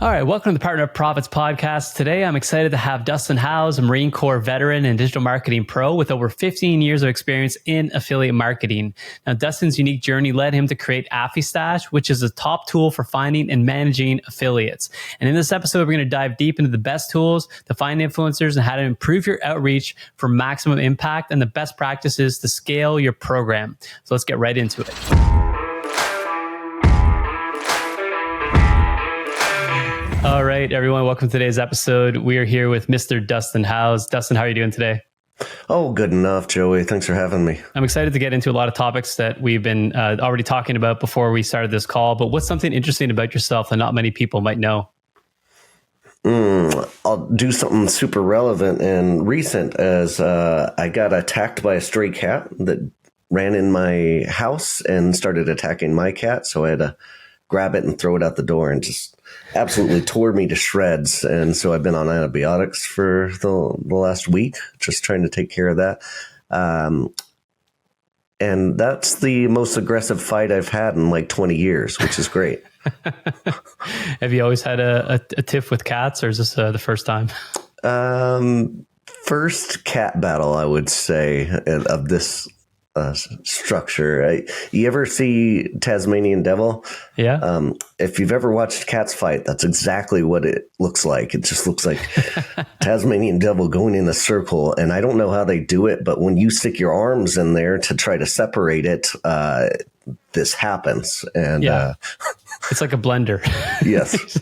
All right, welcome to the Partner of Profits podcast. Today, I'm excited to have Dustin Howes, a Marine Corps veteran and digital marketing pro with over 15 years of experience in affiliate marketing. Now, Dustin's unique journey led him to create AffiStash, which is a top tool for finding and managing affiliates. And in this episode, we're going to dive deep into the best tools to find influencers and how to improve your outreach for maximum impact and the best practices to scale your program. So let's get right into it. All right, everyone, welcome to today's episode. We are here with Mr. Dustin Howes. Dustin, how are you doing today? Oh, good enough, Joey. Thanks for having me. I'm excited to get into a lot of topics that we've been already talking about before we started this call, but what's something interesting about yourself that not many people might know? I'll do something super relevant and recent as I got attacked by a stray cat that ran in my house and started attacking my cat. So I had to grab it and throw it out the door and just absolutely tore me to shreds. And so I've been on antibiotics for the last week, just trying to take care of that. And that's the most aggressive fight I've had in like 20 years, which is great. Have you always had a tiff with cats, or is this the first time? First cat battle, I would say, of this structure. You ever see Tasmanian Devil? Yeah. If you've ever watched cats fight, that's exactly what it looks like. It just looks like Tasmanian Devil going in a circle. And I don't know how they do it, but when you stick your arms in there to try to separate it, this happens. And it's like a blender. Yes.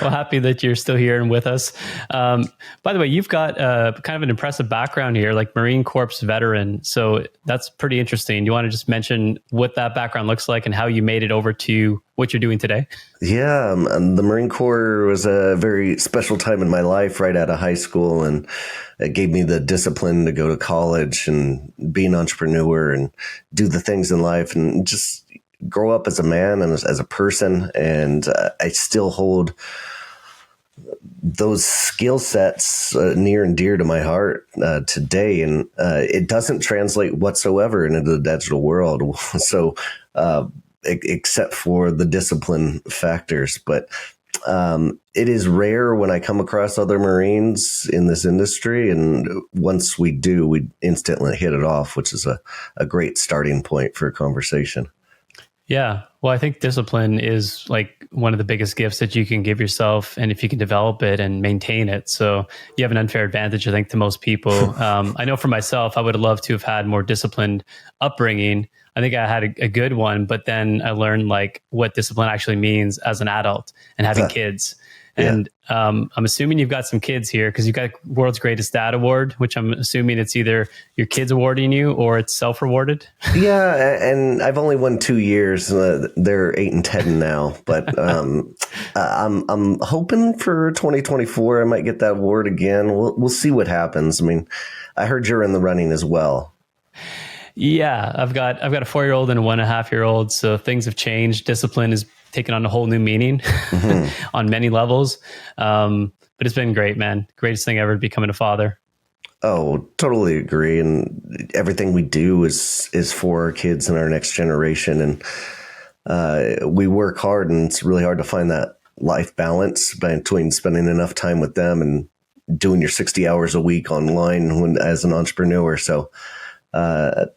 Well, happy that you're still here and with us. By the way, you've got kind of an impressive background here, like Marine Corps veteran. So that's pretty interesting. Do you want to just mention what that background looks like and how you made it over to what you're doing today? Yeah, the Marine Corps was a very special time in my life right out of high school, and it gave me the discipline to go to college and be an entrepreneur and do the things in life and just grow up as a man and as a person. And I still hold those skill sets near and dear to my heart today. And it doesn't translate whatsoever into the digital world. So, except for the discipline factors. But it is rare when I come across other Marines in this industry. And once we do, we instantly hit it off, which is a great starting point for a conversation. Yeah. Well, I think discipline is like one of the biggest gifts that you can give yourself. And if you can develop it and maintain it. So you have an unfair advantage, I think, to most people. I know for myself, I would have loved to have had more disciplined upbringing. I think I had a good one, but then I learned like what discipline actually means as an adult and having kids. And I'm assuming you've got some kids here because you've got World's Greatest Dad Award, which I'm assuming it's either your kids awarding you or it's self-rewarded. Yeah, and I've only won 2 years. They're 8 and 10 now, but I'm hoping for 2024 I might get that award again. We'll see what happens. I mean, I heard you're in the running as well. Yeah, I've got a 4-year-old and a 1.5-year-old. So things have changed. Discipline is taken on a whole new meaning on many levels. But it's been great, man. Greatest thing ever, becoming a father. Oh, totally agree. And everything we do is for our kids and our next generation. And we work hard, and it's really hard to find that life balance between spending enough time with them and doing your 60 hours a week online as an entrepreneur. So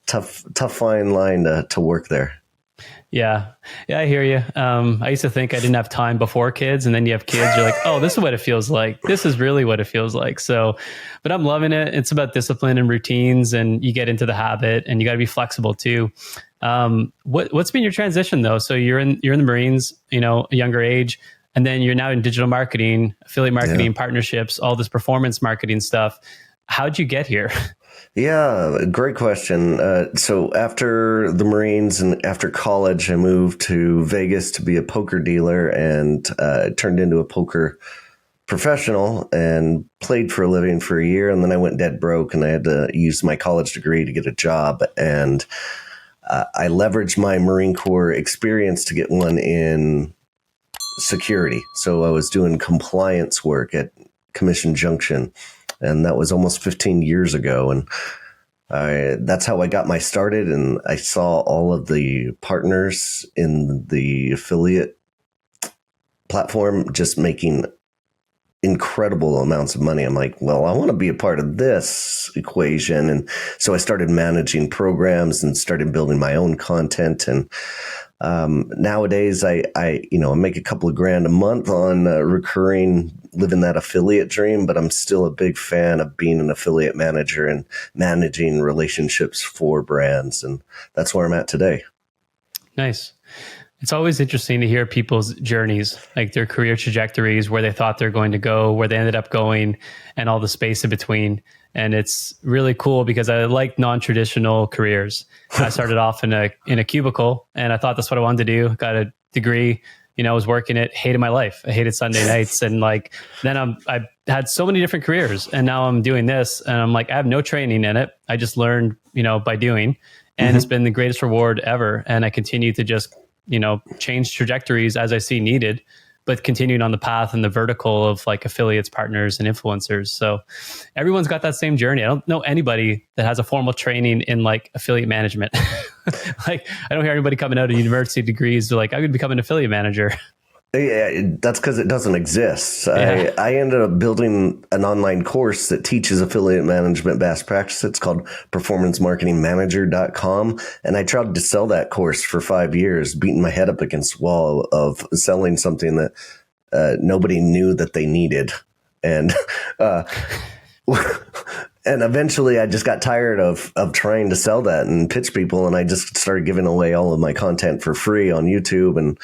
tough fine line to work there. Yeah, I hear you. I used to think I didn't have time before kids, and then you have kids, you're like, oh, this is what it feels like. This is really what it feels like. So, but I'm loving it. It's about discipline and routines, and you get into the habit, and you got to be flexible too. What's been your transition though? So you're in the Marines, a younger age, and then you're now in digital marketing, affiliate marketing, partnerships, all this performance marketing stuff. How'd you get here? Yeah, great question. So after the Marines and after college, I moved to Vegas to be a poker dealer and turned into a poker professional and played for a living for a year. And then I went dead broke and I had to use my college degree to get a job. And I leveraged my Marine Corps experience to get one in security. So I was doing compliance work at Commission Junction. And that was almost 15 years ago. And that's how I got my started. And I saw all of the partners in the affiliate platform, just making incredible amounts of money. I'm like, well, I want to be a part of this equation. And so I started managing programs and started building my own content. And nowadays I make a couple of grand a month on recurring, living that affiliate dream, but I'm still a big fan of being an affiliate manager and managing relationships for brands. And that's where I'm at today. Nice. It's always interesting to hear people's journeys, like their career trajectories, where they thought they're going to go, where they ended up going, and all the space in between. And it's really cool because I like non-traditional careers. I started off in a cubicle, and I thought that's what I wanted to do. Got a degree, I was working it, hated my life. I hated Sunday nights. And then I had so many different careers, and now I'm doing this, and I'm like, I have no training in it. I just learned, by doing, and it's been the greatest reward ever. And I continue to just change trajectories as I see needed, but continuing on the path and the vertical of like affiliates, partners, and influencers. So everyone's got that same journey. I don't know anybody that has a formal training in like affiliate management. Like I don't hear anybody coming out of university degrees like, I could become an affiliate manager. Yeah, that's because it doesn't exist. Yeah. I ended up building an online course that teaches affiliate management best practices. It's called performancemarketingmanager.com. And I tried to sell that course for 5 years, beating my head up against the wall of selling something that nobody knew that they needed. And and eventually I just got tired of trying to sell that and pitch people. And I just started giving away all of my content for free on YouTube and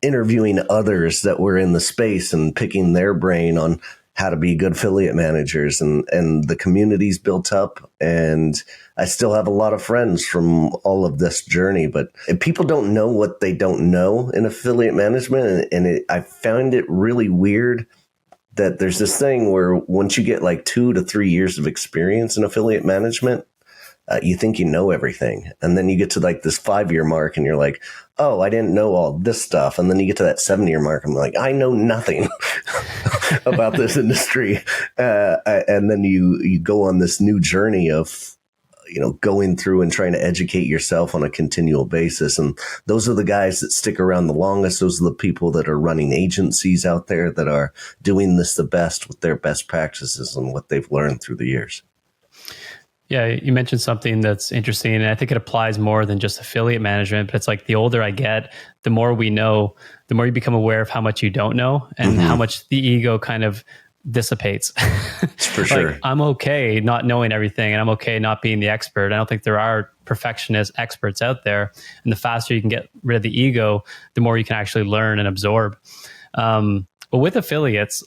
interviewing others that were in the space and picking their brain on how to be good affiliate managers, and the community's built up, and I still have a lot of friends from all of this journey. But people don't know what they don't know in affiliate management, and I found it really weird that there's this thing where once you get like 2 to 3 years of experience in affiliate management, you think you know everything. And then you get to like this 5-year mark and you're like, oh, I didn't know all this stuff. And then you get to that 7-year mark. I'm like, I know nothing about this industry. And then you go on this new journey of, going through and trying to educate yourself on a continual basis. And those are the guys that stick around the longest. Those are the people that are running agencies out there that are doing this the best with their best practices and what they've learned through the years. Yeah, you mentioned something that's interesting, and I think it applies more than just affiliate management, but it's like the older I get, the more we know, the more you become aware of how much you don't know and how much the ego kind of dissipates. For sure. Like, I'm okay not knowing everything, and I'm okay not being the expert. I don't think there are perfectionist experts out there. And the faster you can get rid of the ego, the more you can actually learn and absorb. But with affiliates,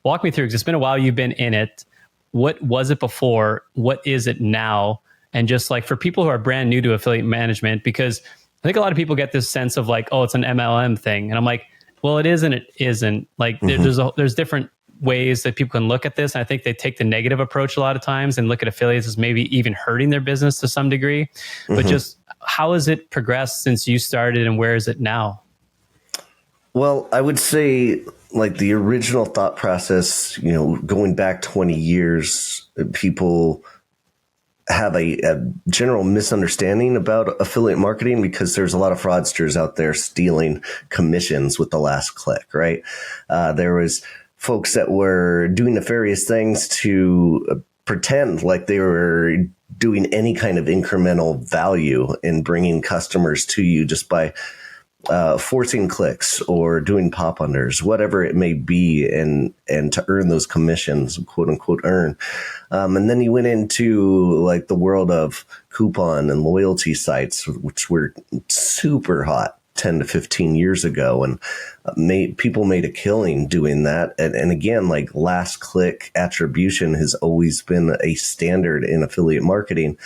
walk me through, because it's been a while you've been in it. What was it before? What is it now? And just like for people who are brand new to affiliate management, because I think a lot of people get this sense of like, oh, it's an MLM thing. And I'm like, well, it is and it isn't. Like there's different ways that people can look at this. And I think they take the negative approach a lot of times and look at affiliates as maybe even hurting their business to some degree. But just how has it progressed since you started, and where is it now? Well, I would say like the original thought process, going back 20 years, people have a general misunderstanding about affiliate marketing because there's a lot of fraudsters out there stealing commissions with the last click, right? There was folks that were doing nefarious things to pretend like they were doing any kind of incremental value in bringing customers to you just by forcing clicks or doing pop unders, whatever it may be, and to earn those commissions, quote unquote earn. And then you went into like the world of coupon and loyalty sites, which were super hot 10 to 15 years ago. And people made a killing doing that. And again, like last click attribution has always been a standard in affiliate marketing.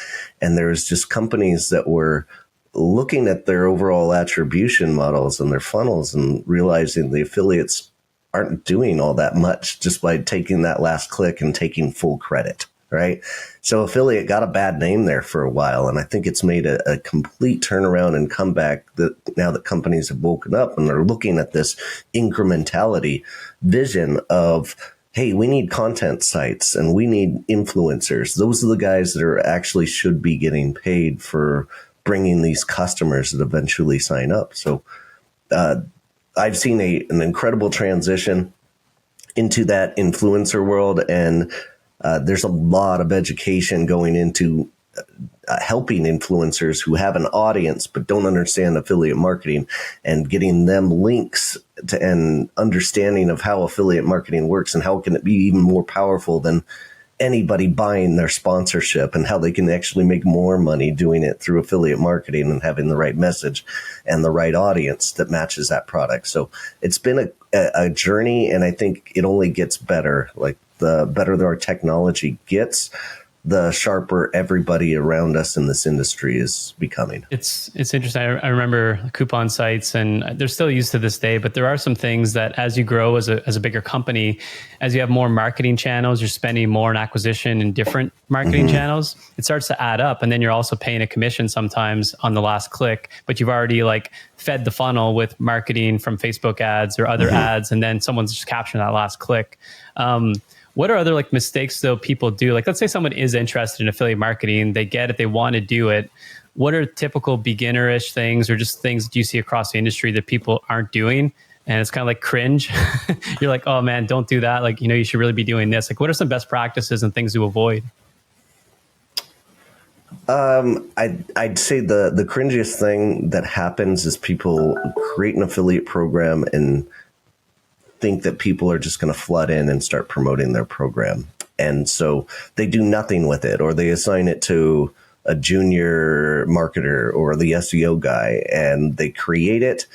And there's just companies that were looking at their overall attribution models and their funnels and realizing the affiliates aren't doing all that much just by taking that last click and taking full credit, right? So affiliate got a bad name there for a while. And I think it's made a complete turnaround and comeback that now that companies have woken up and they're looking at this incrementality vision of, hey, we need content sites and we need influencers. Those are the guys that are actually should be getting paid for bringing these customers that eventually sign up. So I've seen an incredible transition into that influencer world, and there's a lot of education going into helping influencers who have an audience but don't understand affiliate marketing, and getting them links to and understanding of how affiliate marketing works and how can it be even more powerful than anybody buying their sponsorship, and how they can actually make more money doing it through affiliate marketing and having the right message and the right audience that matches that product. So it's been a journey, and I think it only gets better. Like, the better our technology gets, the sharper everybody around us in this industry is becoming. It's interesting. I remember coupon sites, and they're still used to this day, but there are some things that as you grow as a bigger company, as you have more marketing channels, you're spending more on acquisition in different marketing channels, it starts to add up. And then you're also paying a commission sometimes on the last click, but you've already like fed the funnel with marketing from Facebook ads or other ads, and then someone's just capturing that last click. What are other like mistakes though people do? Like, let's say someone is interested in affiliate marketing, they get it, they want to do it. What are typical beginnerish things or just things that you see across the industry that people aren't doing? And it's kind of like cringe. You're like, oh man, don't do that. Like, you should really be doing this. Like, what are some best practices and things to avoid? I'd say the cringiest thing that happens is people create an affiliate program and think that people are just going to flood in and start promoting their program. And so they do nothing with it, or they assign it to a junior marketer or the SEO guy, and they create it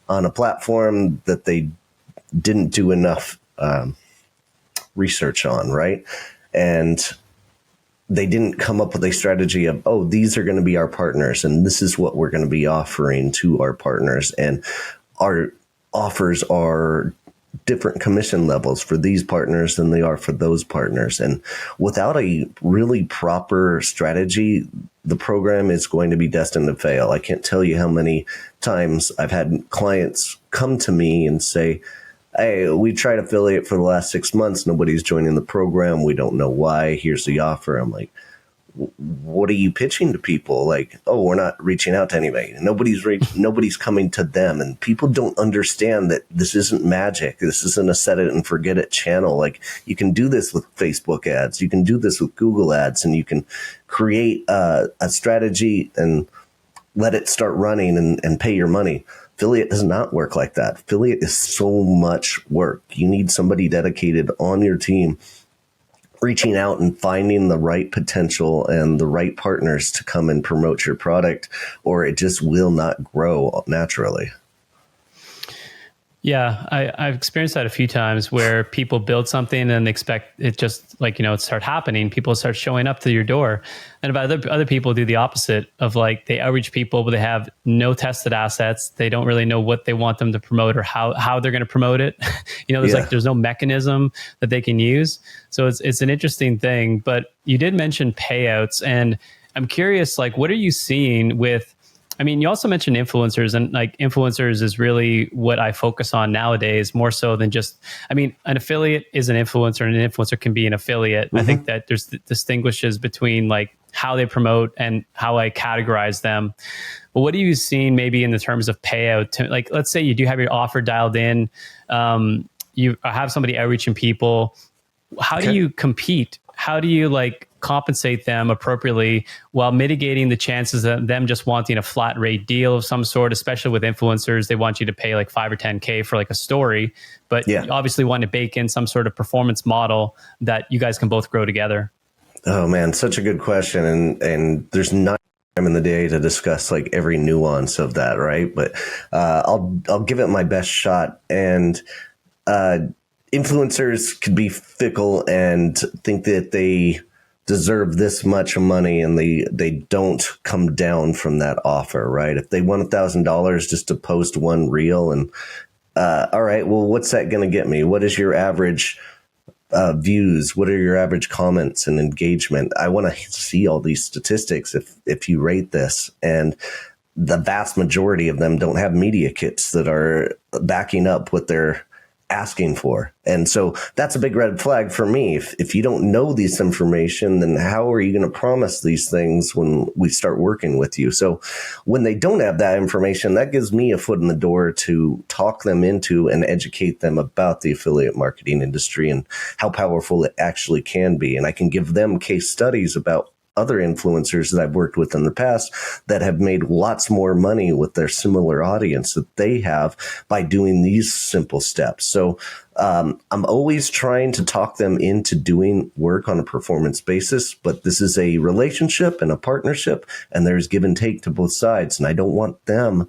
on a platform that they didn't do enough research on, right? And they didn't come up with a strategy of, oh, these are going to be our partners, and this is what we're going to be offering to our partners. And our offers are different commission levels for these partners than they are for those partners. And without a really proper strategy, the program is going to be destined to fail. I can't tell you how many times I've had clients come to me and say, hey, we tried affiliate for the last 6 months. Nobody's joining the program. We don't know why. Here's the offer. I'm like, what are you pitching to people? Like, oh, we're not reaching out to anybody. Nobody's coming to them. And people don't understand that this isn't magic. This isn't a set it and forget it channel. Like, you can do this with Facebook ads. You can do this with Google ads, and you can create a strategy and let it start running and pay your money. Affiliate does not work like that. Affiliate is so much work. You need somebody dedicated on your team, reaching out and finding the right potential and the right partners to come and promote your product, or it just will not grow naturally. Yeah, I've experienced that a few times where people build something and expect it just like, it start happening. People start showing up to your door. And other people do the opposite of like, they outreach people, but they have no tested assets. They don't really know what they want them to promote or how they're going to promote it. There's no mechanism that they can use. So it's an interesting thing, but you did mention payouts, and I'm curious, like, what are you seeing with, you also mentioned influencers, and like influencers is really what I focus on nowadays, more so than just, an affiliate is an influencer and an influencer can be an affiliate. I think that there's distinguishes between like how they promote and how I categorize them. But what are you seeing maybe in the terms of payout? Like, let's say you do have your offer dialed in, you have somebody outreaching people. How do you compete? How do you like compensate them appropriately while mitigating the chances of them just wanting a flat rate deal of some sort, especially with influencers? They want you to pay like $5 or $10K for like a story, but you obviously want to bake in some sort of performance model that you guys can both grow together. Oh man, such a good question. And there's not time in the day to discuss like every nuance of that, right? But I'll give it my best shot. And influencers could be fickle and think that they deserve this much money, and they don't come down from that offer, right? If they want $1,000 just to post one reel, and all right, well, what's that going to get me? What is your average views? What are your average comments and engagement? I want to see all these statistics if you rate this. And the vast majority of them don't have media kits that are backing up what they're asking for. And so that's a big red flag for me. If you don't know this information, then how are you going to promise these things when we start working with you? So when they don't have that information, that gives me a foot in the door to talk them into and educate them about the affiliate marketing industry and how powerful it actually can be. And I can give them case studies about other influencers that I've worked with in the past that have made lots more money with their similar audience that they have by doing these simple steps. So I'm always trying to talk them into doing work on a performance basis, but this is a relationship and a partnership, and there's give and take to both sides. And I don't want them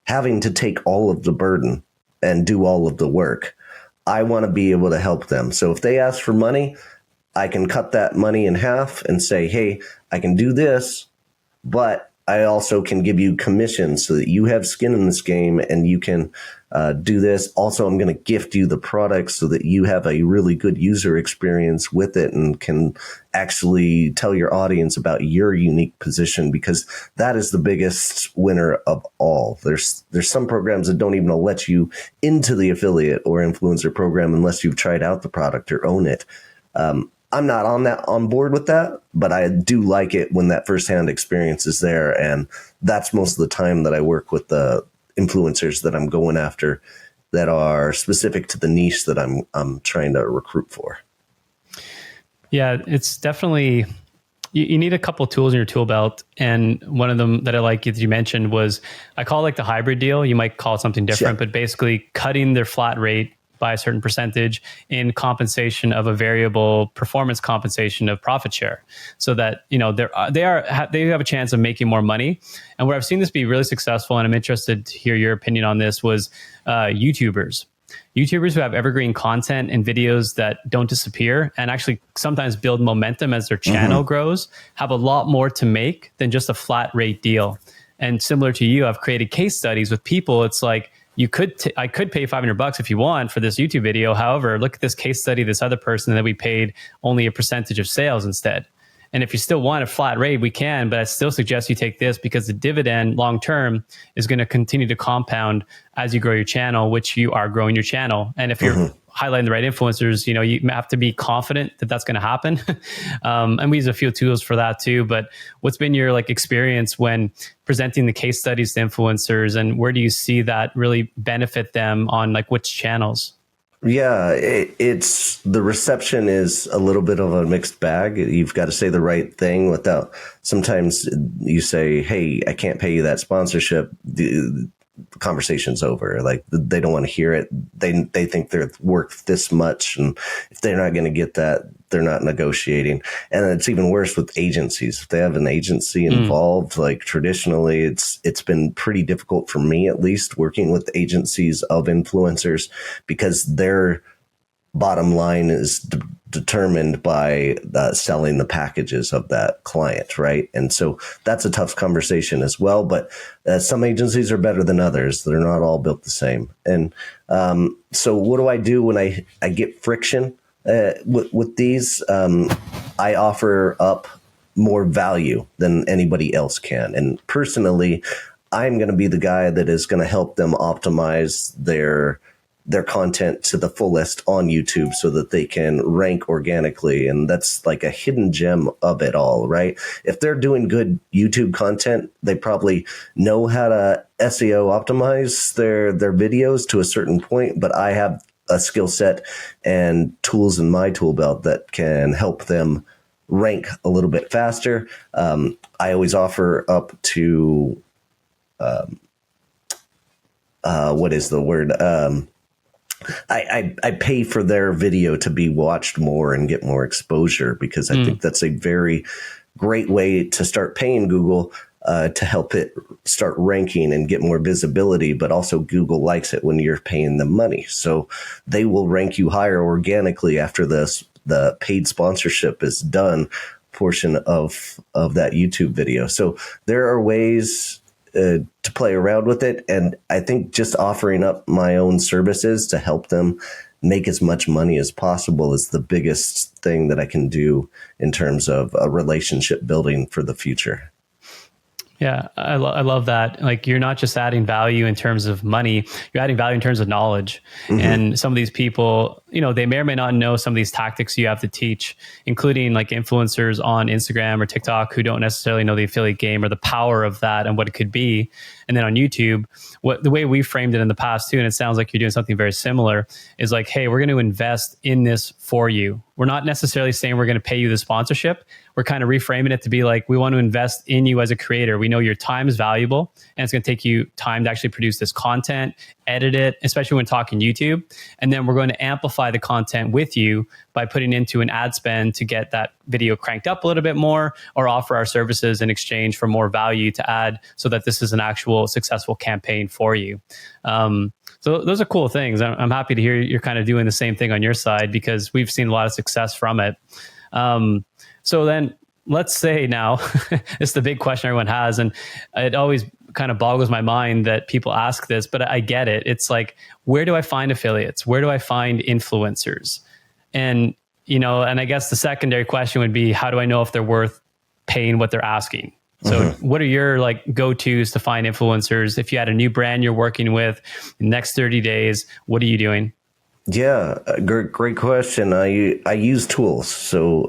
having to take all of the burden and do all of the work. I want to be able to help them. So if they ask for money, I can cut that money in half and say, hey, I can do this, but I also can give you commissions so that you have skin in this game and you can do this. Also, I'm going to gift you the product so that you have a really good user experience with it and can actually tell your audience about your unique position, because that is the biggest winner of all. There's some programs that don't even let you into the affiliate or influencer program unless you've tried out the product or own it. I'm not on board with that, but I do like it when that firsthand experience is there. And that's most of the time that I work with the influencers that I'm going after that are specific to the niche that I'm trying to recruit for. Yeah, it's definitely, you need a couple of tools in your tool belt. And one of them that I like that you mentioned was, I call it like the hybrid deal. You might call it something different, but basically cutting their flat rate by a certain percentage in compensation of a variable performance compensation of profit share, so that, you know, they have a chance of making more money. And where I've seen this be really successful, and I'm interested to hear your opinion on this, was YouTubers who have evergreen content and videos that don't disappear and actually sometimes build momentum as their channel grows, have a lot more to make than just a flat rate deal. And similar to you, I've created case studies with people. It's like, I could pay $500 if you want for this YouTube video. However, look at this case study, this other person that we paid only a percentage of sales instead. And if you still want a flat rate, we can, but I still suggest you take this because the dividend long-term is going to continue to compound as you grow your channel, which you are growing your channel. And if you're highlighting the right influencers, you know, you have to be confident that that's going to happen. And we use a few tools for that too. But what's been your experience when presenting the case studies to influencers, and where do you see that really benefit them on which channels? Yeah, it's the reception is a little bit of a mixed bag. You've got to say the right thing without, sometimes you say, hey, I can't pay you that sponsorship. The conversation's over. They don't want to hear it. They think they're worth this much. And if they're not going to get that, they're not negotiating. And it's even worse with agencies. If they have an agency involved, traditionally, it's been pretty difficult for me, at least, working with agencies of influencers, because their bottom line is determined by selling the packages of that client, right? And so that's a tough conversation as well. But some agencies are better than others. They're not all built the same. And so what do I do when I get friction with these? I offer up more value than anybody else can. And personally, I'm going to be the guy that is going to help them optimize their content to the fullest on YouTube so that they can rank organically. And that's like a hidden gem of it all, right? If they're doing good YouTube content, they probably know how to SEO optimize their videos to a certain point, but I have a skill set and tools in my tool belt that can help them rank a little bit faster. I always offer up to, what is the word? I pay for their video to be watched more and get more exposure, because I think that's a very great way to start paying Google to help it start ranking and get more visibility. But also Google likes it when you're paying them money. So they will rank you higher organically after the paid sponsorship is done portion of that YouTube video. So there are ways to play around with it. And I think just offering up my own services to help them make as much money as possible is the biggest thing that I can do in terms of a relationship building for the future. Yeah, I love that. Like, you're not just adding value in terms of money, you're adding value in terms of knowledge. And some of these people, they may or may not know some of these tactics you have to teach, including like influencers on Instagram or TikTok who don't necessarily know the affiliate game or the power of that and what it could be. And then on YouTube, the way we framed it in the past too, and it sounds like you're doing something very similar, is like, hey, we're going to invest in this for you. We're not necessarily saying we're going to pay you the sponsorship. We're kind of reframing it to be like, we want to invest in you as a creator. We know your time is valuable, and it's going to take you time to actually produce this content, edit it, especially when talking YouTube. And then we're going to amplify the content with you by putting into an ad spend to get that video cranked up a little bit more, or offer our services in exchange for more value to add, so that this is an actual successful campaign for you. So those are cool things. I'm happy to hear you're kind of doing the same thing on your side, because we've seen a lot of success from it. So then let's say now, it's the big question everyone has, and it always kind of boggles my mind that people ask this, but I get it. It's like, where do I find affiliates? Where do I find influencers? And, and I guess the secondary question would be, how do I know if they're worth paying what they're asking? So what are your like go-tos to find influencers? If you had a new brand you're working with in the next 30 days, what are you doing? Yeah, great question. I use tools. So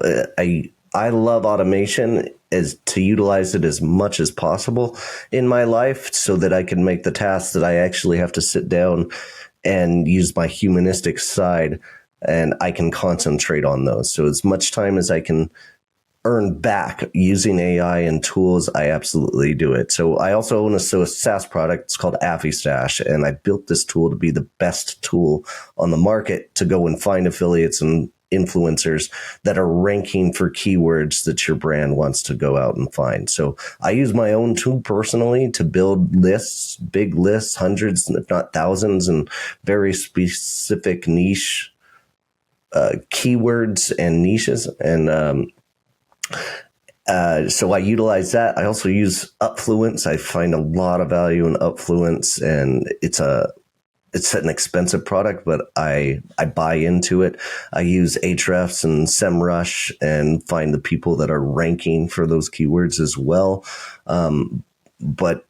I love automation, as to utilize it as much as possible in my life, so that I can make the tasks that I actually have to sit down and use my humanistic side, and I can concentrate on those. So as much time as I can earn back using AI and tools, I absolutely do it. So I also own a SaaS product. It's called AffiStash, and I built this tool to be the best tool on the market to go and find affiliates and influencers that are ranking for keywords that your brand wants to go out and find. So I use my own tool personally to build lists, big lists, hundreds, if not thousands, and very specific niche keywords and niches. And so I utilize that. I also use Upfluence. I find a lot of value in Upfluence, and it's an expensive product, but I buy into it. I use Ahrefs and SEMrush and find the people that are ranking for those keywords as well. But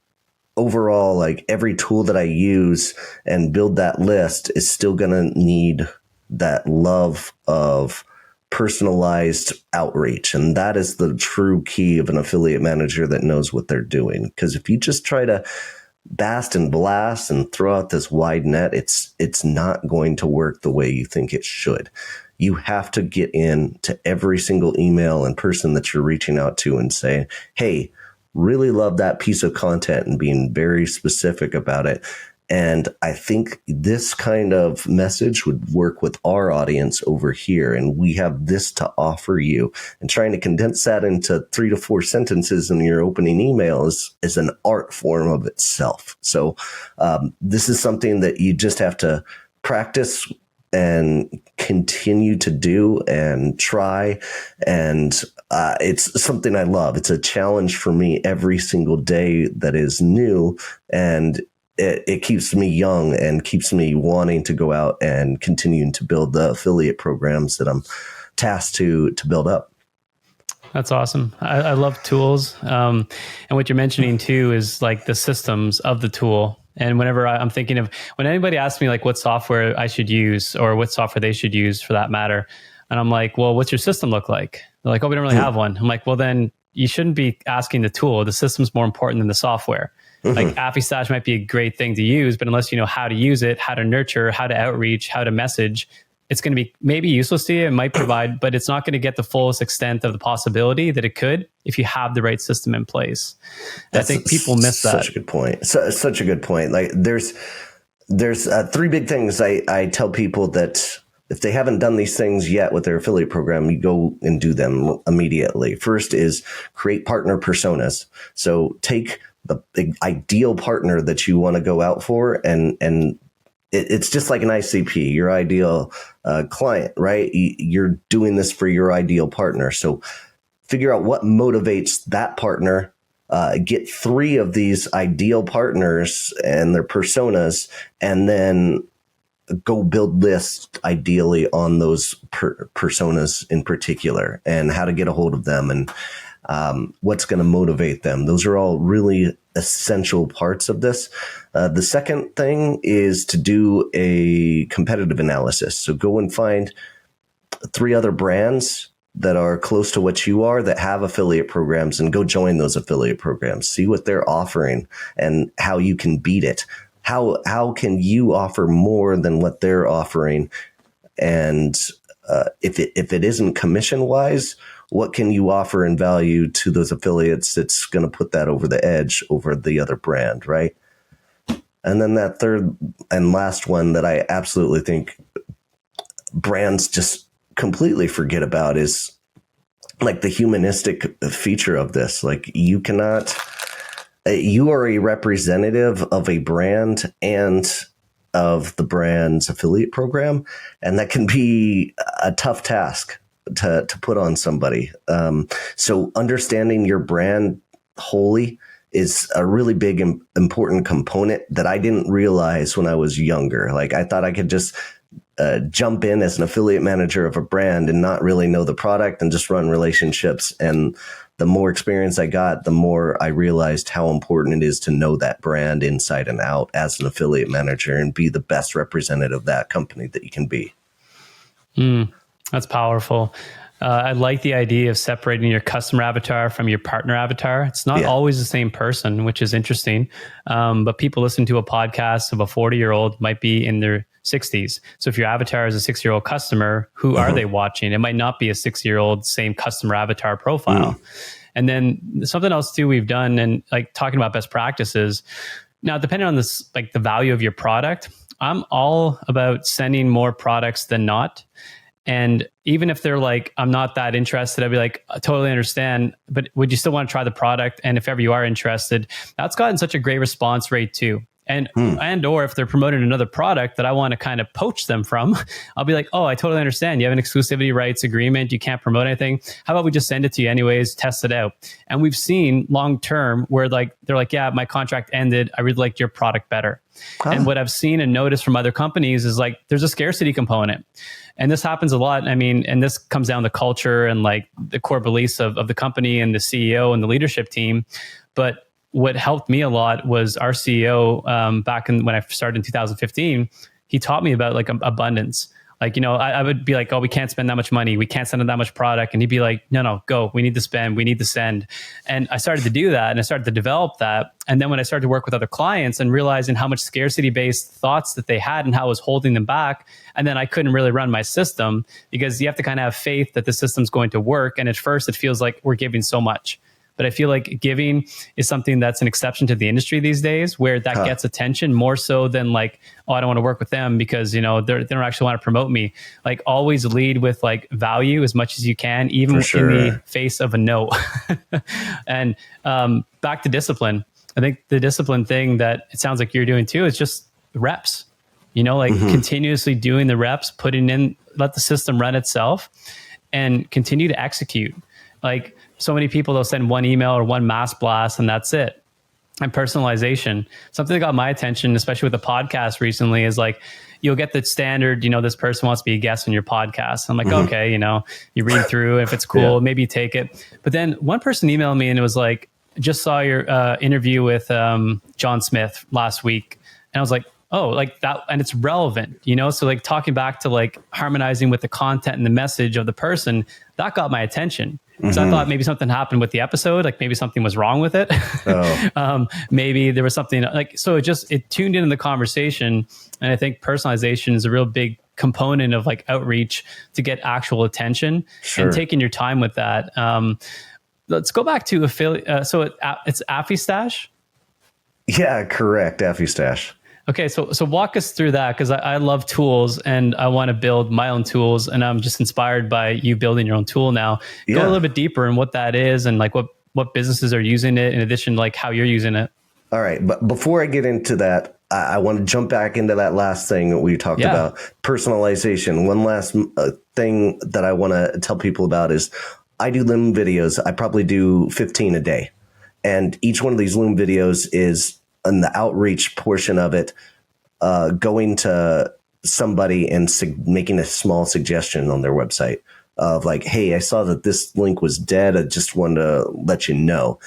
overall, like, every tool that I use and build that list is still going to need that love of personalized outreach. And that is the true key of an affiliate manager that knows what they're doing. Because if you just try to bast and blast and throw out this wide net, it's not going to work the way you think it should. You have to get in to every single email and person that you're reaching out to and say, hey, really love that piece of content, and being very specific about it. And I think this kind of message would work with our audience over here. And we have this to offer you. And trying to condense that into 3 to 4 sentences in your opening email is an art form of itself. So this is something that you just have to practice and continue to do and try. And it's something I love. It's a challenge for me every single day that is new. And it keeps me young and keeps me wanting to go out and continuing to build the affiliate programs that I'm tasked to build up. That's awesome. I love tools. And what you're mentioning too is like the systems of the tool. And whenever I'm thinking of, when anybody asks me like what software I should use, or what software they should use for that matter, and I'm like, well, what's your system look like? They're like, oh, we don't really have one. I'm like, well, then you shouldn't be asking the tool. The system's more important than the software. Like AffiStash might be a great thing to use, but unless you know how to use it, how to nurture, how to outreach, how to message, it's going to be maybe useless to you. It might provide, but it's not going to get the fullest extent of the possibility that it could if you have the right system in place. I think people miss that. Such a good point. Such a good point. Like there's 3 big things I tell people that if they haven't done these things yet with their affiliate program, you go and do them immediately. First is create partner personas. So take the ideal partner that you want to go out for, and it's just like an ICP, your ideal client, right? You're doing this for your ideal partner. So figure out what motivates that partner. Get 3 of these ideal partners and their personas, and then go build lists ideally on those personas in particular, and how to get a hold of them, and what's going to motivate them. Those are all really essential parts of this. The second thing is to do a competitive analysis. So go and find 3 other brands that are close to what you are that have affiliate programs, and go join those affiliate programs. See what they're offering and how you can beat it. How can you offer more than what they're offering? And if it isn't commission wise, what can you offer in value to those affiliates that's going to put that over the edge over the other brand, right? And then that third and last one that I absolutely think brands just completely forget about is like the humanistic feature of this. Like, you are a representative of a brand and of the brand's affiliate program, and that can be a tough task to put on somebody. So understanding your brand wholly is a really big important component that I didn't realize when I was younger. Like, I thought I could just jump in as an affiliate manager of a brand and not really know the product and just run relationships. And the more experience I got, the more I realized how important it is to know that brand inside and out as an affiliate manager and be the best representative of that company that you can be. That's powerful. I like the idea of separating your customer avatar from your partner avatar. It's not always the same person, which is interesting. But people listen to a podcast of a 40-year-old might be in their 60s. So if your avatar is a 6-year-old customer, who are they watching? It might not be a 6-year-old same customer avatar profile. And then something else too we've done, and like talking about best practices. Now, depending on this, like the value of your product, I'm all about sending more products than not. And even if they're like, I'm not that interested, I'd be like, I totally understand, but would you still want to try the product? And if ever you are interested, that's gotten such a great response rate too. And or if they're promoting another product that I want to kind of poach them from, I'll be like, oh, I totally understand. You have an exclusivity rights agreement. You can't promote anything. How about we just send it to you anyways, test it out? And we've seen long term where like they're like, yeah, my contract ended. I really liked your product better. And what I've seen and noticed from other companies is like there's a scarcity component. And this happens a lot. I mean, and this comes down to culture and like the core beliefs of the company and the CEO and the leadership team. But what helped me a lot was our CEO back when I started in 2015. He taught me about like abundance. Like, you know, I would be like, oh, we can't spend that much money. We can't send that much product. And he'd be like, no, go. We need to spend. We need to send. And I started to do that and I started to develop that. And then when I started to work with other clients and realizing how much scarcity-based thoughts that they had and how it was holding them back, and then I couldn't really run my system because you have to kind of have faith that the system's going to work. And at first it feels like we're giving so much. But I feel like giving is something that's an exception to the industry these days, where that gets attention more so than like, oh, I don't want to work with them because, you know, they don't actually want to promote me. Like, always lead with like value as much as you can, even in the face of a no. And back to discipline. I think the discipline thing that it sounds like you're doing too is just reps. You know, like continuously doing the reps, putting in, let the system run itself, and continue to execute. Like, so many people, they'll send one email or one mass blast and that's it. And personalization, something that got my attention, especially with the podcast recently, is like, you'll get the standard, you know, this person wants to be a guest on your podcast. I'm like, okay, you know, you read through, if it's cool, maybe you take it. But then one person emailed me and it was like, just saw your interview with John Smith last week. And I was like, oh, like that, and it's relevant, you know? So like talking back to like harmonizing with the content and the message of the person, that got my attention. So I thought maybe something happened with the episode, like maybe something was wrong with it. Maybe there was something like, so it tuned into the conversation. And I think personalization is a real big component of like outreach to get actual attention and taking your time with that. Let's go back to affiliate. So it's AffiStash? Yeah, correct. AffiStash. Okay, so walk us through that, because I love tools and I want to build my own tools, and I'm just inspired by you building your own tool now. Go a little bit deeper in what that is and like what businesses are using it, in addition to like how you're using it. All right, but before I get into that, I want to jump back into that last thing that we talked about, personalization. One last thing that I want to tell people about is I do Loom videos. I probably do 15 a day, and each one of these Loom videos is in the outreach portion of it, going to somebody and making a small suggestion on their website. of like, hey, I saw that this link was dead. I just wanted to let you know.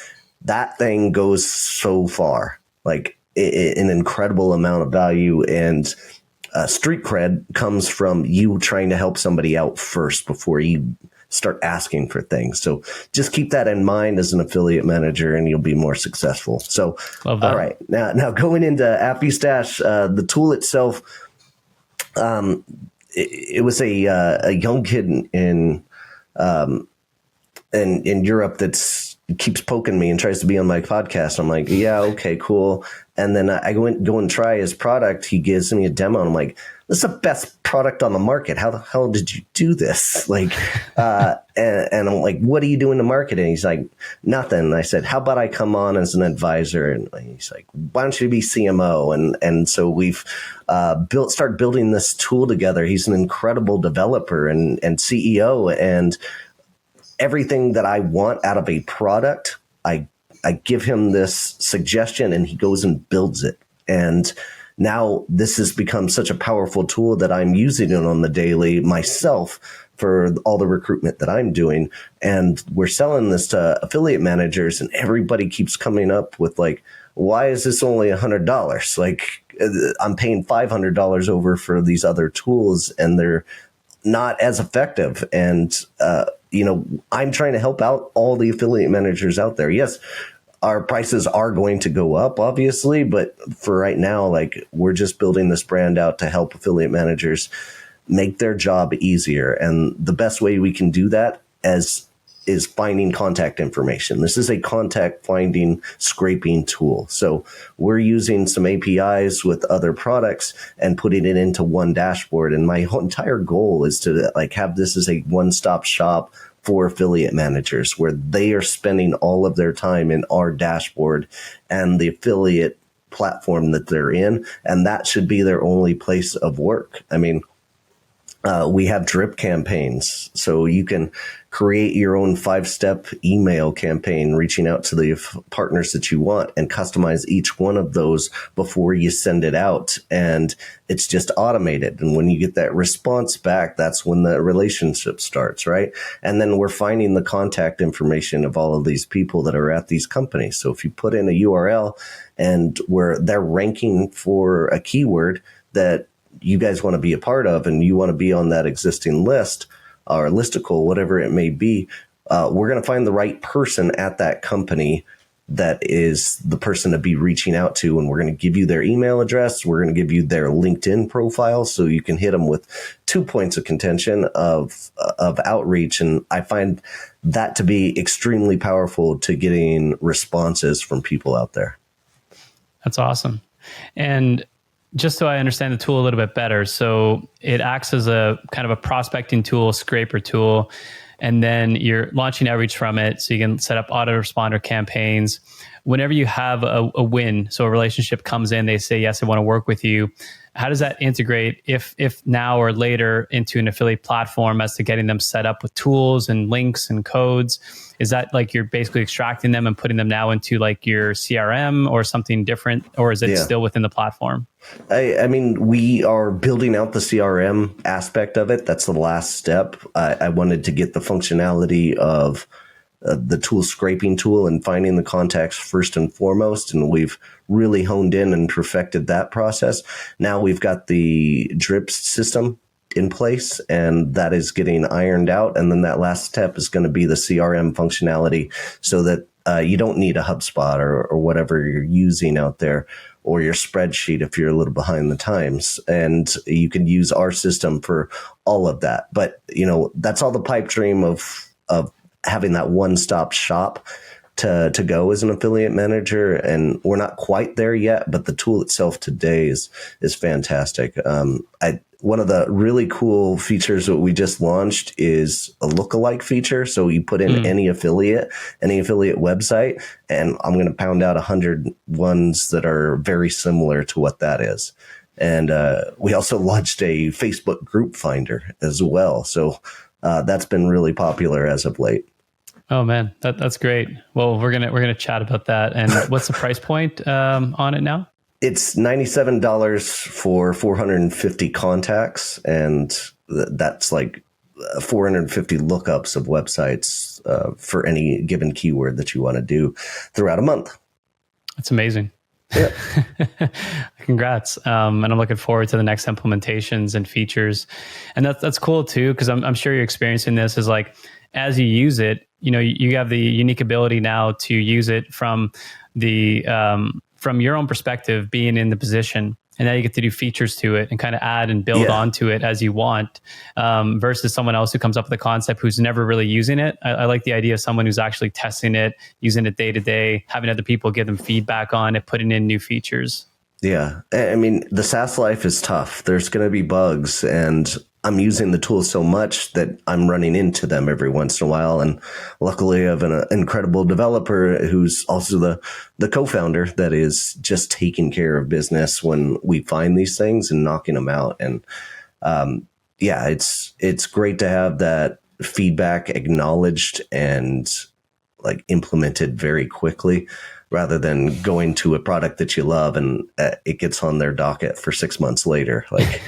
That thing goes so far, like an incredible amount of value. And street cred comes from you trying to help somebody out first before you start asking for things. So just keep that in mind as an affiliate manager and you'll be more successful. So, all right, now going into AffiStash, the tool itself, it was a young kid in Europe keeps poking me and tries to be on my podcast. I'm like, yeah, okay, cool. And then I go and try his product. He gives me a demo and I'm like, this is the best product on the market. How the hell did you do this? Like, and I'm like, what are you doing to market it? And he's like, nothing. And I said, how about I come on as an advisor? And he's like, why don't you be CMO? And so we've started building this tool together. He's an incredible developer and CEO, and everything that I want out of a product, I give him this suggestion and he goes and builds it. And now this has become such a powerful tool that I'm using it on the daily myself for all the recruitment that I'm doing. And we're selling this to affiliate managers and everybody keeps coming up with like, why is this only $100? Like I'm paying $500 over for these other tools and they're not as effective. And, I'm trying to help out all the affiliate managers out there. Yes, our prices are going to go up, obviously, but for right now, like we're just building this brand out to help affiliate managers make their job easier. And the best way we can do that is finding contact information. This is a contact finding scraping tool. So we're using some APIs with other products and putting it into one dashboard. And my whole entire goal is to like have this as a one-stop shop for affiliate managers where they are spending all of their time in our dashboard and the affiliate platform that they're in. And that should be their only place of work. I mean, we have drip campaigns, so you can create your own 5-step email campaign reaching out to the partners that you want and customize each one of those before you send it out. And it's just automated. And when you get that response back, that's when the relationship starts, right? And then we're finding the contact information of all of these people that are at these companies. So if you put in a URL and where they're ranking for a keyword that you guys want to be a part of and you want to be on that existing list or listicle, whatever it may be, we're going to find the right person at that company that is the person to be reaching out to. And we're going to give you their email address. We're going to give you their LinkedIn profile so you can hit them with 2 points of contention of outreach. And I find that to be extremely powerful to getting responses from people out there. That's awesome. And just so I understand the tool a little bit better, so it acts as a kind of a prospecting tool, scraper tool, and then you're launching outreach from it. So you can set up autoresponder campaigns. Whenever you have a win, so a relationship comes in, they say, yes, I want to work with you. How does that integrate, if now or later, into an affiliate platform as to getting them set up with tools and links and codes? Is that like you're basically extracting them and putting them now into like your CRM or something different, or is it still within the platform? I mean, we are building out the CRM aspect of it. That's the last step. I wanted to get the functionality of the tool scraping tool and finding the contacts first and foremost. And we've really honed in and perfected that process. Now we've got the drip system in place and that is getting ironed out. And then that last step is going to be the CRM functionality so that you don't need a HubSpot or whatever you're using out there, or your spreadsheet if you're a little behind the times. And you can use our system for all of that. But, that's all the pipe dream of having that one-stop shop to go as an affiliate manager. And we're not quite there yet, but the tool itself today is fantastic. One of the really cool features that we just launched is a lookalike feature. So you put in any affiliate website, and I'm going to pound out 100 ones that are very similar to what that is. And we also launched a Facebook group finder as well. So that's been really popular as of late. Oh man, that's great. Well, we're gonna chat about that. And what's the price point on it now? It's $97 for 450 contacts, and that's like 450 lookups of websites for any given keyword that you want to do throughout a month. That's amazing. Yeah. Congrats. And I'm looking forward to the next implementations and features. And that's cool too, because I'm sure you're experiencing this is like, as you use it, you have the unique ability now to use it from your own perspective, being in the position. And now you get to do features to it and kind of add and build onto it as you want, versus someone else who comes up with a concept who's never really using it. I like the idea of someone who's actually testing it, using it day to day, having other people give them feedback on it, putting in new features. Yeah. I mean, the SaaS life is tough. There's going to be bugs, and I'm using the tools so much that I'm running into them every once in a while. And luckily I have an incredible developer who's also the co-founder that is just taking care of business when we find these things and knocking them out. And it's great to have that feedback acknowledged and like implemented very quickly, rather than going to a product that you love and it gets on their docket for 6 months later. Like,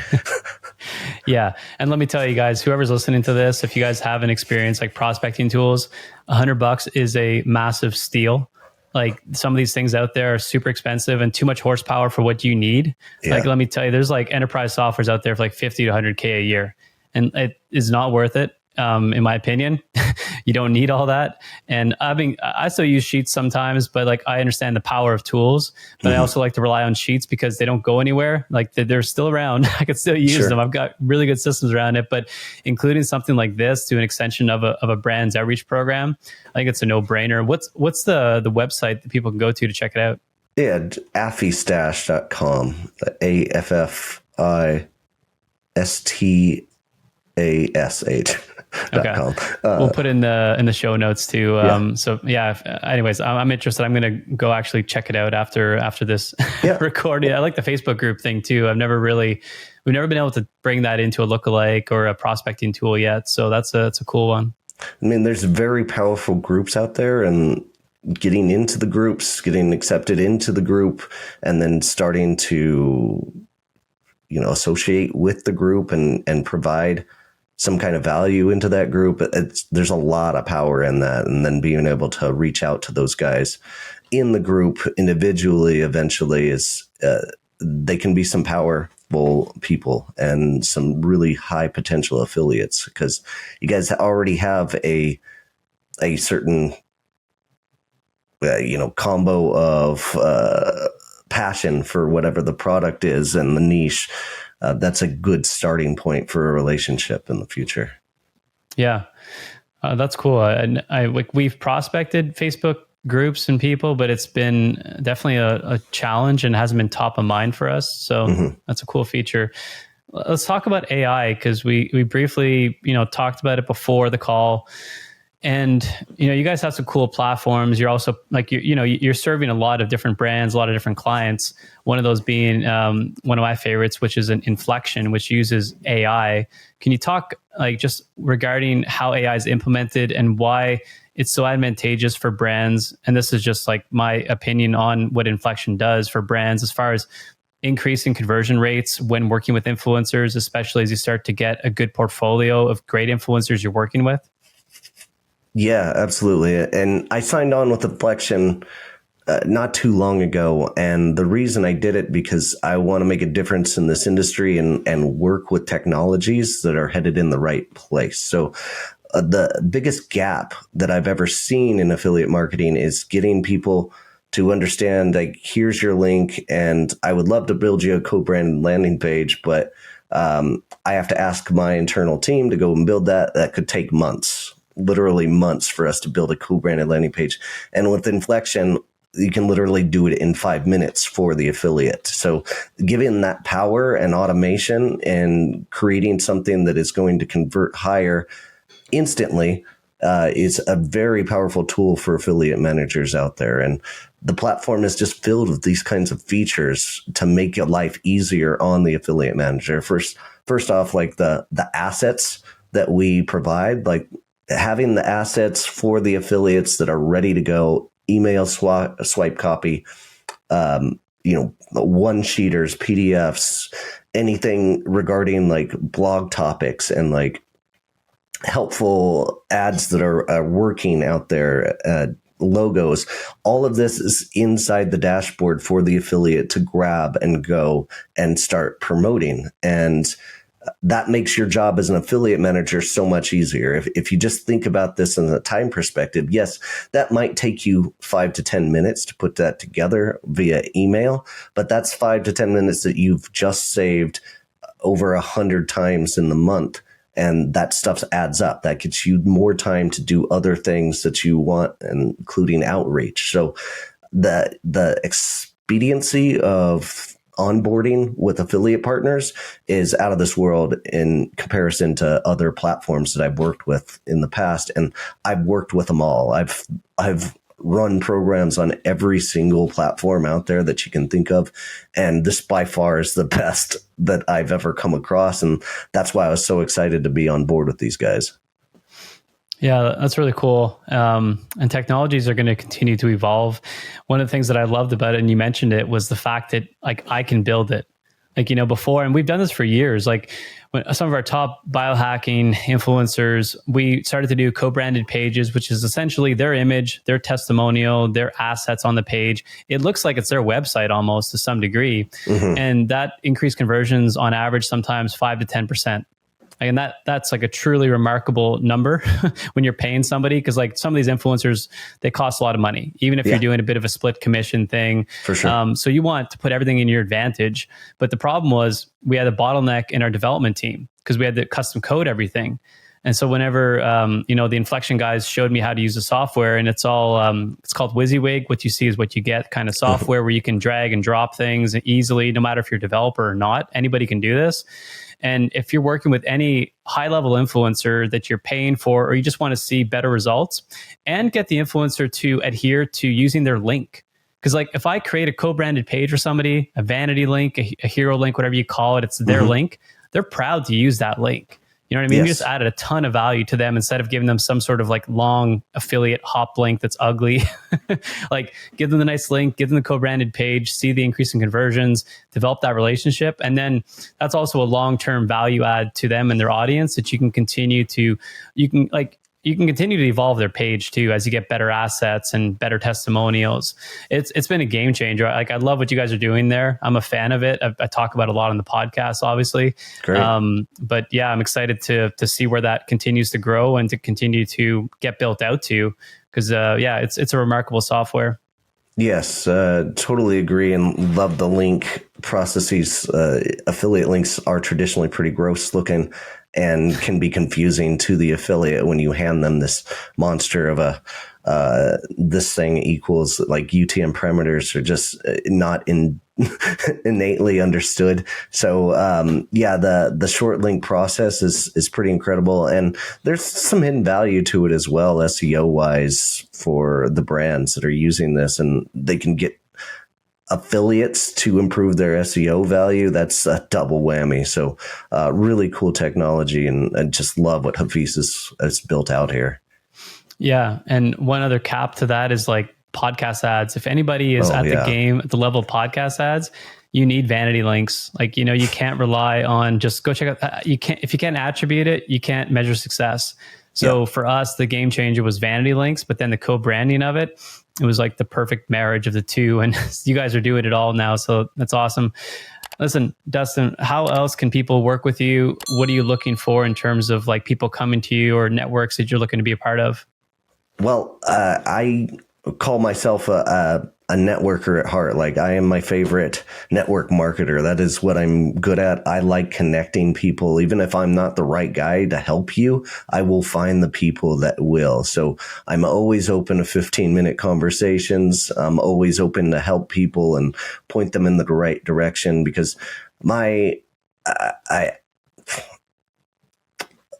yeah. And let me tell you guys, whoever's listening to this, if you guys have an experience like prospecting tools, $100 is a massive steal. Like some of these things out there are super expensive and too much horsepower for what you need. Yeah. Like, let me tell you, there's like enterprise softwares out there for like 50 to 100K a year, and it is not worth it. In my opinion, you don't need all that. And I still use Sheets sometimes, but like I understand the power of tools, but I also like to rely on Sheets because they don't go anywhere. Like they're still around. I can still use them. I've got really good systems around it, but including something like this to an extension of a brand's outreach program, I think it's a no-brainer. What's the website that people can go to check it out? Yeah, AffiStash.com, AffiStash. Okay. We'll put in the show notes too. So anyways, I'm interested. I'm going to go actually check it out after this recording. I like the Facebook group thing too. we've never been able to bring that into a lookalike or a prospecting tool yet. So that's a cool one. I mean, there's very powerful groups out there, and getting into the groups, getting accepted into the group, and then starting to, associate with the group and provide some kind of value into that group. There's a lot of power in that. And then being able to reach out to those guys in the group individually eventually they can be some powerful people and some really high potential affiliates, because you guys already have a certain, combo of passion for whatever the product is and the niche. That's a good starting point for a relationship in the future. Yeah, that's cool. And we've prospected Facebook groups and people, but it's been definitely a challenge and hasn't been top of mind for us. So that's a cool feature. Let's talk about AI, because we briefly talked about it before the call. And, you guys have some cool platforms. You're also like, you're serving a lot of different brands, a lot of different clients. One of those being one of my favorites, which is an Inflektion, which uses AI. Can you talk just regarding how AI is implemented and why it's so advantageous for brands? And this is just like my opinion on what Inflektion does for brands as far as increasing conversion rates when working with influencers, especially as you start to get a good portfolio of great influencers you're working with. Yeah, absolutely. And I signed on with Inflektion not too long ago. And the reason I did it, because I want to make a difference in this industry and work with technologies that are headed in the right place. So the biggest gap that I've ever seen in affiliate marketing is getting people to understand, like, here's your link, and I would love to build you a co-branded landing page, but I have to ask my internal team to go and build that. That could take months. Literally months for us to build a co-branded landing page. And with Inflektion, you can literally do it in 5 minutes for the affiliate. So giving that power and automation and creating something that is going to convert higher instantly is a very powerful tool for affiliate managers out there. And the platform is just filled with these kinds of features to make your life easier on the affiliate manager. First off, like the assets that we provide, like having the assets for the affiliates that are ready to go, email swipe copy, one-sheeters, PDFs, anything regarding like blog topics and like helpful ads that are working out there, logos, all of this is inside the dashboard for the affiliate to grab and go and start promoting. And that makes your job as an affiliate manager so much easier. If you just think about this in a time perspective, yes, that might take you 5 to 10 minutes to put that together via email, but that's 5 to 10 minutes that you've just saved over 100 times in the month. And that stuff adds up. That gets you more time to do other things that you want, including outreach. So the expediency of onboarding with affiliate partners is out of this world in comparison to other platforms that I've worked with in the past. And I've worked with them all. I've run programs on every single platform out there that you can think of. And this by far is the best that I've ever come across. And that's why I was so excited to be on board with these guys. Yeah, that's really cool. And technologies are going to continue to evolve. One of the things that I loved about it, and you mentioned it, was the fact that like I can build it. Like, before, and we've done this for years, like when some of our top biohacking influencers, we started to do co-branded pages, which is essentially their image, their testimonial, their assets on the page. It looks like it's their website almost to some degree. Mm-hmm. And that increased conversions on average, sometimes 5 to 10%. And that's like a truly remarkable number when you're paying somebody, because like some of these influencers, they cost a lot of money, even if you're doing a bit of a split commission thing. For sure. So you want to put everything in your advantage. But the problem was we had a bottleneck in our development team because we had to custom code everything. And so whenever, the Inflektion guys showed me how to use the software, and it's all, it's called WYSIWYG. What you see is what you get kind of software where you can drag and drop things easily, no matter if you're a developer or not. Anybody can do this. And if you're working with any high-level influencer that you're paying for, or you just want to see better results and get the influencer to adhere to using their link. Because like if I create a co-branded page for somebody, a vanity link, a hero link, whatever you call it, it's their link. They're proud to use that link. You know what I mean? Yes. You just added a ton of value to them instead of giving them some sort of like long affiliate hop link that's ugly. Like give them the nice link, give them the co-branded page, see the increase in conversions, develop that relationship. And then that's also a long-term value add to them and their audience that you can continue to evolve their page too as you get better assets and better testimonials. It's been a game changer. Like I love what you guys are doing there. I'm a fan of it. I talk about it a lot on the podcast, obviously. Great. But yeah, I'm excited to see where that continues to grow and to continue to get built out to, because it's a remarkable software. Yes, totally agree, and love the link processes. Affiliate links are traditionally pretty gross looking and can be confusing to the affiliate when you hand them this monster of a this thing equals like UTM parameters are just not innately understood. So the short link process is pretty incredible, and there's some hidden value to it as well, SEO wise, for the brands that are using this, and they can get affiliates to improve their SEO value. That's a double whammy. So really cool technology, and I just love what Hafiz has built out here. Yeah. And one other cap to that is like podcast ads. If anybody is the game at the level of podcast ads, you need vanity links. Like, you can't rely on just go check out. If you can't attribute it, you can't measure success. So for us, the game changer was vanity links, but then the co-branding of it was like the perfect marriage of the two. And you guys are doing it all now. So that's awesome. Listen, Dustin, how else can people work with you? What are you looking for in terms of like people coming to you or networks that you're looking to be a part of? Well, I call myself a networker at heart. Like I am my favorite network marketer. That is what I'm good at. I like connecting people. Even if I'm not the right guy to help you, I will find the people that will. So I'm always open to 15-minute conversations. I'm always open to help people and point them in the right direction, because my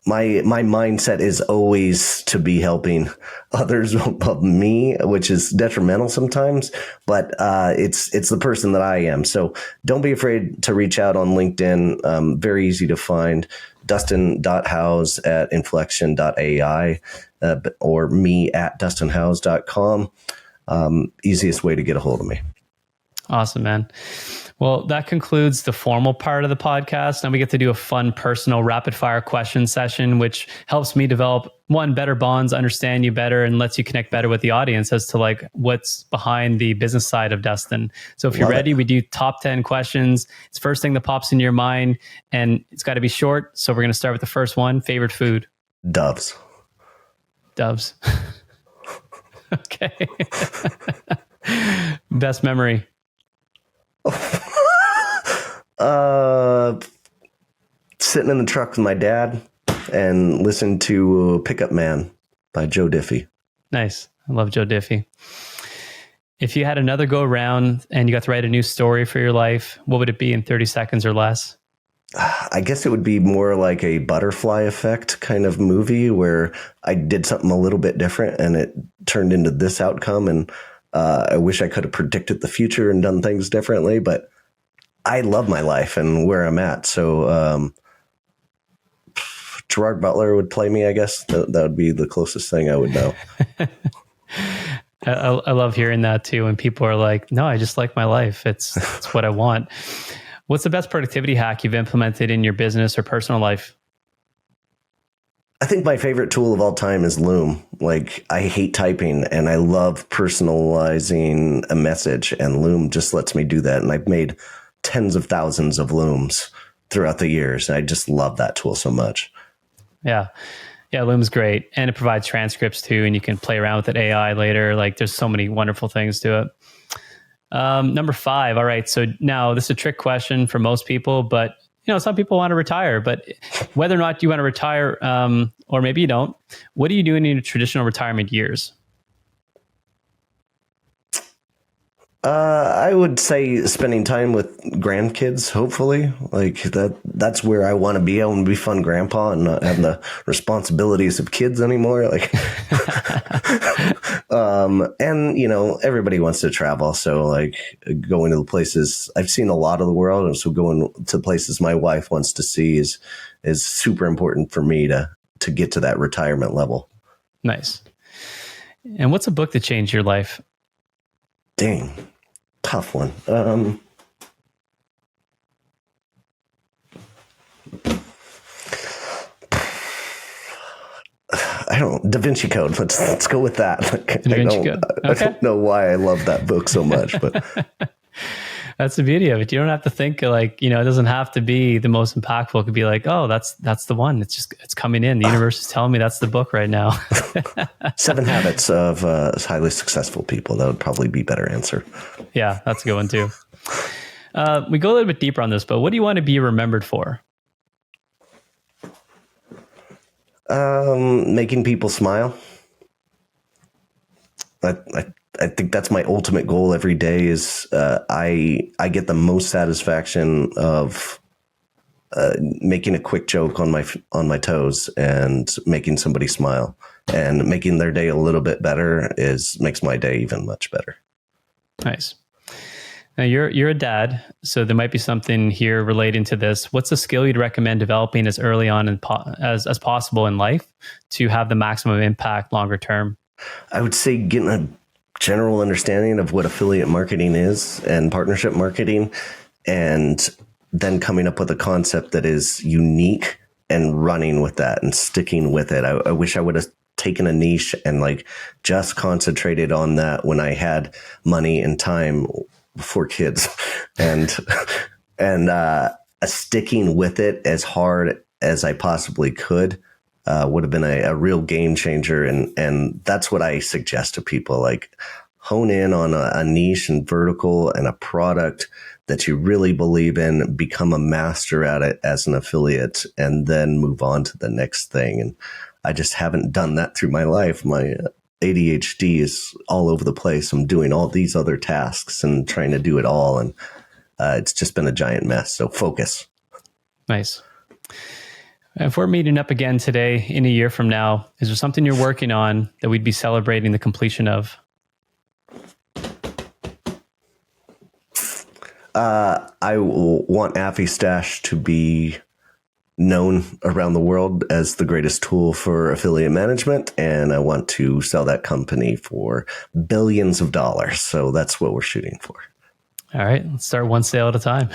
mindset is always to be helping others above me, which is detrimental sometimes, but it's the person that I am. So don't be afraid to reach out on LinkedIn. Very easy to find. Dustin.Howes at Inflektion.ai or me at DustinHowes.com. Easiest way to get a hold of me. Awesome, man. Well, that concludes the formal part of the podcast. Now we get to do a fun, personal, rapid fire question session, which helps me develop better bonds, understand you better, and lets you connect better with the audience as to like what's behind the business side of Dustin. So if you're ready, we do top 10 questions. It's first thing that pops in your mind, and it's got to be short. So we're going to start with the first one. Favorite food? Doves. Okay. Best memory? Sitting in the truck with my dad and listening to Pickup Man by Joe Diffie. Nice. I love Joe Diffie. If you had another go around and you got to write a new story for your life, what would it be in 30 seconds or less? I guess it would be more like a butterfly effect kind of movie where I did something a little bit different and it turned into this outcome. And I wish I could have predicted the future and done things differently, but I love my life and where I'm at. So Gerard Butler would play me, I guess. That would be the closest thing I would know. I love hearing that too. When people are like, no, I just like my life. It's what I want. What's the best productivity hack you've implemented in your business or personal life? I think my favorite tool of all time is Loom. Like, I hate typing and I love personalizing a message, and Loom just lets me do that. And I've made tens of thousands of Looms throughout the years. I just love that tool so much. Yeah. Yeah, Loom's great. And it provides transcripts too, and you can play around with it AI later. Like, there's so many wonderful things to it. Number 5. All right. So now this is a trick question for most people, but some people want to retire, but whether or not you want to retire, or maybe you don't, what do you do in your traditional retirement years? I would say spending time with grandkids, hopefully. Like that's where I want to be. I want to be fun grandpa and not have the responsibilities of kids anymore. Like, and everybody wants to travel. So like going to the places, I've seen a lot of the world. And so going to places my wife wants to see is super important for me to get to that retirement level. Nice. And what's a book that changed your life? Dang. Tough one. I don't Da Vinci Code. Let's go with that. I don't know why I love that book so much, but that's the beauty of it. You don't have to think it doesn't have to be the most impactful. It could be like, oh, that's the one. It's coming in. The universe is telling me that's the book right now. 7 Habits of Highly Successful People. That would probably be a better answer. Yeah, that's a good one too. We go a little bit deeper on this, but what do you want to be remembered for? Making people smile. I think that's my ultimate goal every day is I get the most satisfaction of making a quick joke on my toes and making somebody smile, and making their day a little bit better makes my day even much better. Nice. Now you're a dad, so there might be something here relating to this. What's a skill you'd recommend developing as early on as possible in life to have the maximum impact longer term? I would say getting a general understanding of what affiliate marketing is and partnership marketing, and then coming up with a concept that is unique and running with that and sticking with it. I wish I would have taken a niche and just concentrated on that when I had money and time before kids, and sticking with it as hard as I possibly could would have been a real game changer. And that's what I suggest to people, hone in on a niche and vertical and a product that you really believe in, become a master at it as an affiliate, and then move on to the next thing. And I just haven't done that through my life. My ADHD is all over the place. I'm doing all these other tasks and trying to do it all. And it's just been a giant mess. So focus. Nice. If we're meeting up again today in a year from now, is there something you're working on that we'd be celebrating the completion of? I want AffiStash to be known around the world as the greatest tool for affiliate management, and I want to sell that company for billions of dollars. So that's what we're shooting for. All right, let's start one sale at a time.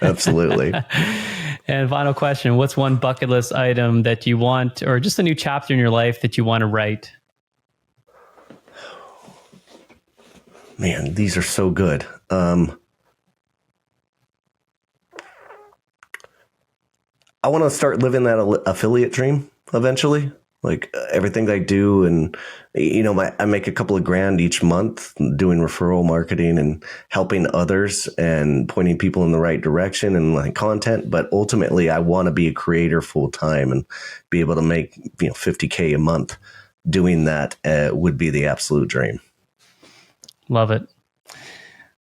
Absolutely. And final question, what's one bucket list item that you want, or just a new chapter in your life that you want to write? Man, these are so good. I want to start living that affiliate dream eventually. Like everything I do, and I make a couple of grand each month doing referral marketing and helping others and pointing people in the right direction and like content. But ultimately, I want to be a creator full time and be able to make $50K a month. Doing that would be the absolute dream. Love it.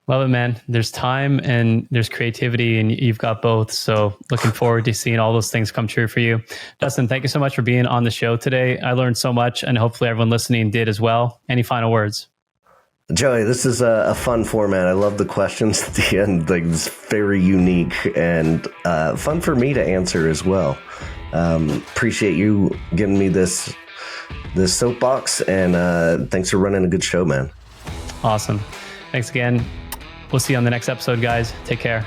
Love it, man. There's time and there's creativity, and you've got both. So looking forward to seeing all those things come true for you. Dustin, thank you so much for being on the show today. I learned so much, and hopefully everyone listening did as well. Any final words? Joey, this is a fun format. I love the questions at the end. Like, it's very unique and fun for me to answer as well. Appreciate you giving me this soapbox, and thanks for running a good show, man. Awesome. Thanks again. We'll see you on the next episode, guys. Take care.